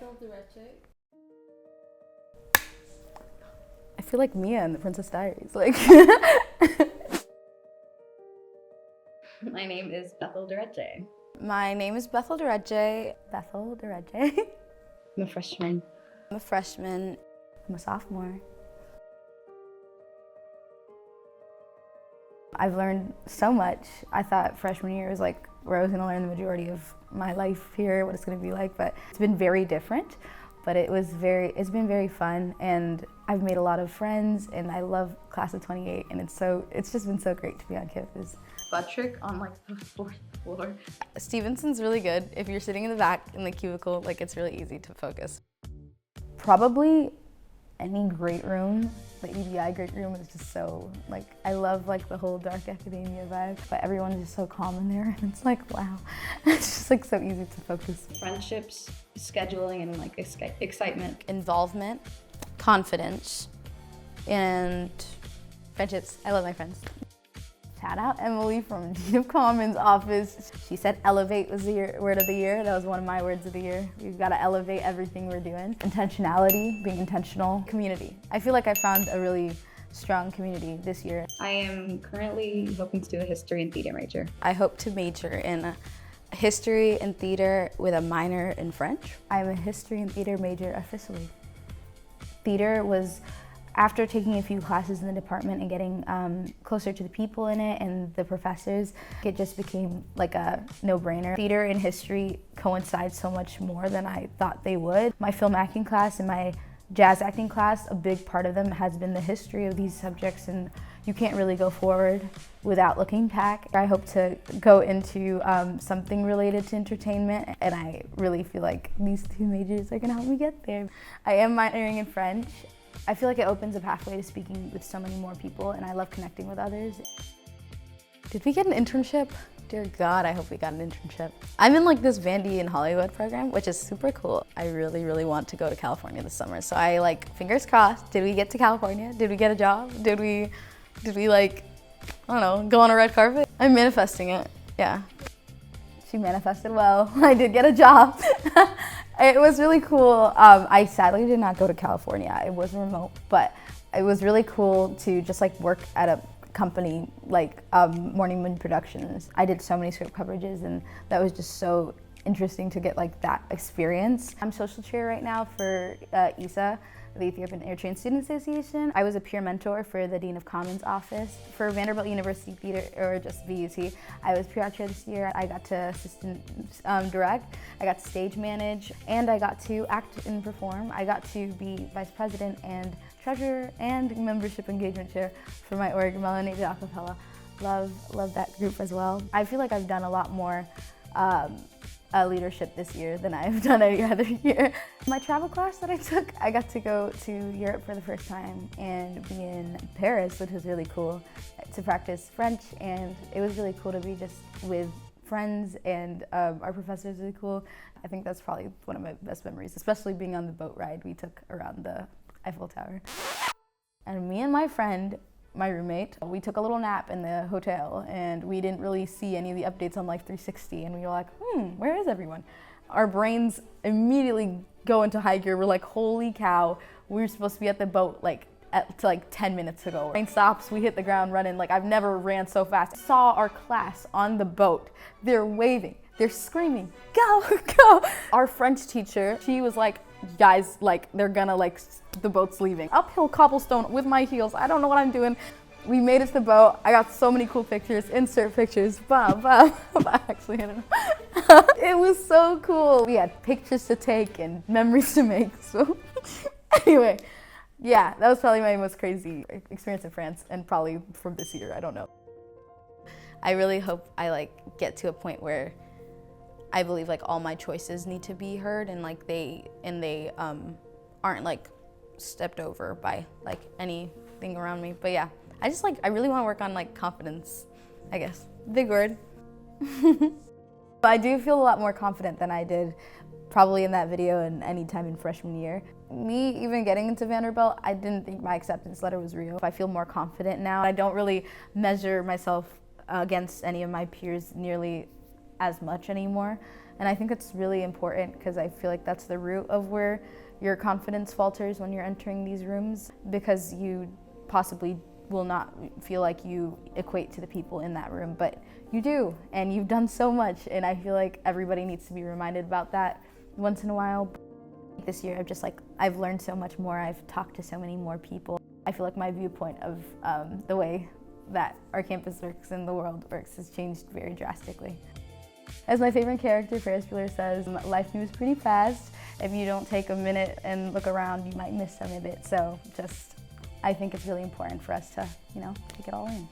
Bethel Derege. I feel like Mia in the Princess Diaries. Like, My name is Bethel Derege. my name is Bethel Derege. Bethel Derege. I'm a freshman. I'm a freshman. I'm a sophomore. I've learned so much. I thought freshman year was like where I was gonna learn the majority of my life here, what it's gonna be like, but it's been very different. But it's been very fun, and I've made a lot of friends, and I love class of 28, and it's just been so great to be on campus. Butt trick on like the 4th floor. Stevenson's really good. If you're sitting in the back in the cubicle, like it's really easy to focus. Probably any great room. The EDI great room is just so, like, I love like the whole dark academia vibe, but everyone's just so calm in there, and it's like, wow. It's just like so easy to focus. Friendships, scheduling, and like excitement. Involvement, confidence, and friendships. I love my friends. Shout out Emily from Dean of Commons office. She said elevate was the word of the year. That was one of my words of the year. We've got to elevate everything we're doing. Intentionality, being intentional. Community. I feel like I found a really strong community this year. I am currently hoping to do a history and theater major. I hope to major in history and theater with a minor in French. I'm a history and theater major officially. Theater was after taking a few classes in the department and getting closer to the people in it and the professors, it just became like a no-brainer. Theater and history coincide so much more than I thought they would. My film acting class and my jazz acting class, a big part of them has been the history of these subjects, and you can't really go forward without looking back. I hope to go into something related to entertainment, and I really feel like these two majors are gonna help me get there. I am minoring in French. I feel like it opens a pathway to speaking with so many more people, and I love connecting with others. Did we get an internship? Dear God, I hope we got an internship. I'm in like this Vandy in Hollywood program, which is super cool. I really, really want to go to California this summer. So I like, fingers crossed, did we get to California? Did we get a job? Did we like, I don't know, go on a red carpet? I'm manifesting it, yeah. She manifested well. I did get a job. It was really cool. I sadly did not go to California. It was remote, but it was really cool to just like work at a company like Morning Moon Productions. I did so many script coverages, and that was just so interesting to get like that experience. I'm social chair right now for ESA, the Ethiopian Eritrean Student Association. I was a peer mentor for the Dean of Commons office. For Vanderbilt University Theater, or just VUT, I was peer chair this year. I got to assistant direct, I got to stage manage, and I got to act and perform. I got to be vice president and treasurer and membership engagement chair for my org, Melanated Acapella. Love that group as well. I feel like I've done a lot more leadership this year than I've done any other year. My travel class that I took, I got to go to Europe for the first time and be in Paris, which was really cool, to practice French, and it was really cool to be just with friends, and our professor is really cool. I think that's probably one of my best memories, especially being on the boat ride we took around the Eiffel Tower. And me and my friend, my roommate, we took a little nap in the hotel, and we didn't really see any of the updates on Life 360, and we were like, where is everyone? Our brains immediately go into high gear. We're like, holy cow, we were supposed to be at the boat like 10 minutes ago. Rain stops, we hit the ground running. Like, I've never ran so fast. I saw our class on the boat. They're waving, they're screaming, go, go. Our French teacher, she was like, guys, like, they're gonna, like, the boat's leaving. Uphill cobblestone with my heels. I don't know what I'm doing. We made it to the boat. I got so many cool pictures. Insert pictures. Actually, I don't know. It was so cool. We had pictures to take and memories to make. So anyway, yeah, that was probably my most crazy experience in France, and probably from this year. I don't know. I really hope I like get to a point where I believe like all my choices need to be heard, and like they aren't like stepped over by like anything around me. But yeah, I really want to work on like confidence, I guess. Big word. But I do feel a lot more confident than I did probably in that video and any time in freshman year. Me even getting into Vanderbilt, I didn't think my acceptance letter was real. I feel more confident now. I don't really measure myself against any of my peers nearly as much anymore, And I think it's really important because I feel like that's the root of where your confidence falters when you're entering these rooms, because you possibly will not feel like you equate to the people in that room, but you do, and you've done so much, and I feel like everybody needs to be reminded about that once in a while. This year I've learned so much more, I've talked to so many more people. I feel like my viewpoint of the way that our campus works and the world works has changed very drastically. As my favorite character, Ferris Bueller, says, life moves pretty fast. If you don't take a minute and look around, you might miss some of it. So I think it's really important for us to, take it all in.